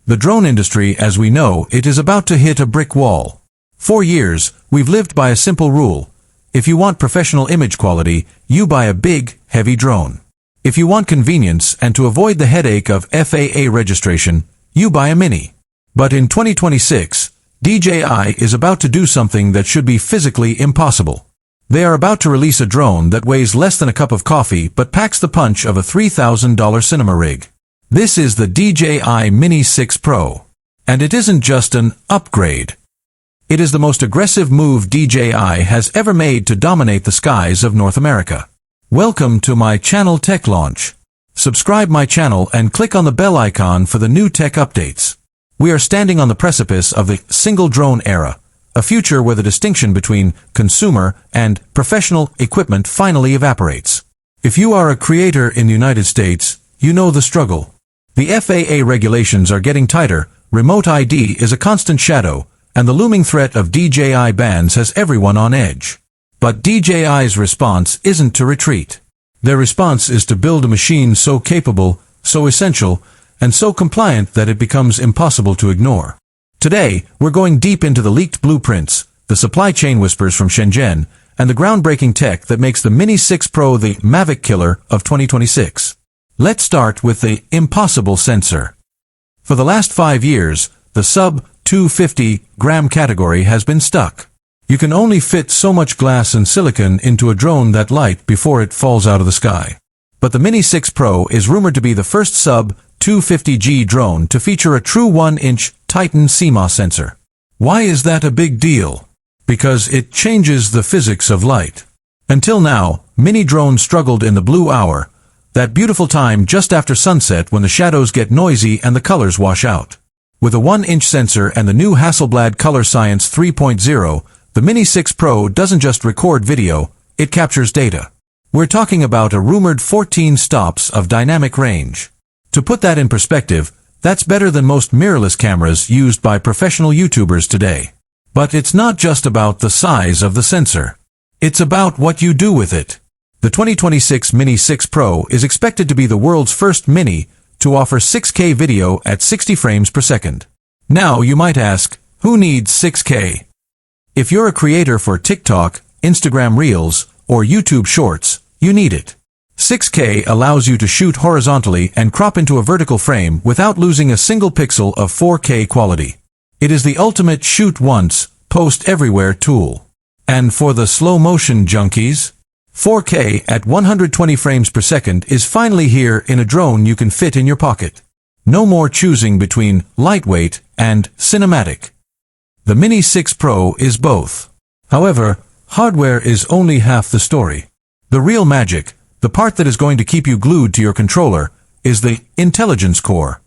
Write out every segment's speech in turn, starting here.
The drone industry, as we know, it is about to hit a brick wall. For years, we've lived by a simple rule. If you want professional image quality, you buy a big, heavy drone. If you want convenience and to avoid the headache of FAA registration, you buy a Mini. But in 2026, DJI is about to do something that should be physically impossible. They are about to release a drone that weighs less than a cup of coffee but packs the punch of a $3,000 cinema rig. This is the DJI Mini 6 Pro. And it isn't just an upgrade. It is the most aggressive move DJI has ever made to dominate the skies of North America. Welcome to my channel Tech Launch. Subscribe my channel and click on the bell icon for the new tech updates. We are standing on the precipice of the single drone era, a future where the distinction between consumer and professional equipment finally evaporates. If you are a creator in the United States, you know the struggle. The FAA regulations are getting tighter, remote ID is a constant shadow, and the looming threat of DJI bans has everyone on edge. But DJI's response isn't to retreat. Their response is to build a machine so capable, so essential, and so compliant that it becomes impossible to ignore. Today, we're going deep into the leaked blueprints, the supply chain whispers from Shenzhen, and the groundbreaking tech that makes the Mini 6 Pro the Mavic killer of 2026. Let's start with the impossible sensor. For the last 5 years, the Sub-250g category has been stuck. You can only fit so much glass and silicon into a drone that light before it falls out of the sky. But the Mini 6 Pro is rumored to be the first Sub-250g drone to feature a true 1-inch Titan CMOS sensor. Why is that a big deal? Because it changes the physics of light. Until now, Mini drones struggled in the blue hour, that beautiful time just after sunset when the shadows get noisy and the colors wash out. With a 1-inch sensor and the new Hasselblad Color Science 3.0, the Mini 6 Pro doesn't just record video, it captures data. We're talking about a rumored 14 stops of dynamic range. To put that in perspective, that's better than most mirrorless cameras used by professional YouTubers today. But it's not just about the size of the sensor. It's about what you do with it. The 2026 Mini 6 Pro is expected to be the world's first Mini to offer 6K video at 60 frames per second. Now you might ask, who needs 6K? If you're a creator for TikTok, Instagram Reels, or YouTube Shorts, you need it. 6K allows you to shoot horizontally and crop into a vertical frame without losing a single pixel of 4K quality. It is the ultimate shoot once, post everywhere tool. And for the slow motion junkies, 4K at 120 frames per second is finally here in a drone you can fit in your pocket. No more choosing between lightweight and cinematic. The Mini 6 Pro is both. However, hardware is only half the story. The real magic, the part that is going to keep you glued to your controller, is the intelligence core.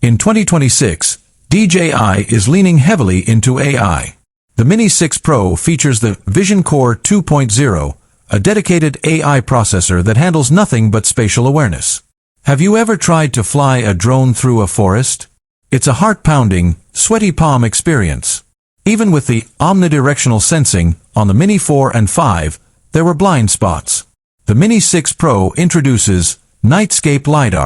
In 2026, DJI is leaning heavily into AI. The Mini 6 Pro features the Vision Core 2.0, a dedicated AI processor that handles nothing but spatial awareness. Have you ever tried to fly a drone through a forest? It's a heart-pounding, sweaty palm experience. Even with the omnidirectional sensing on the Mini 4 and 5, there were blind spots. The Mini 6 Pro introduces Nightscape LiDAR.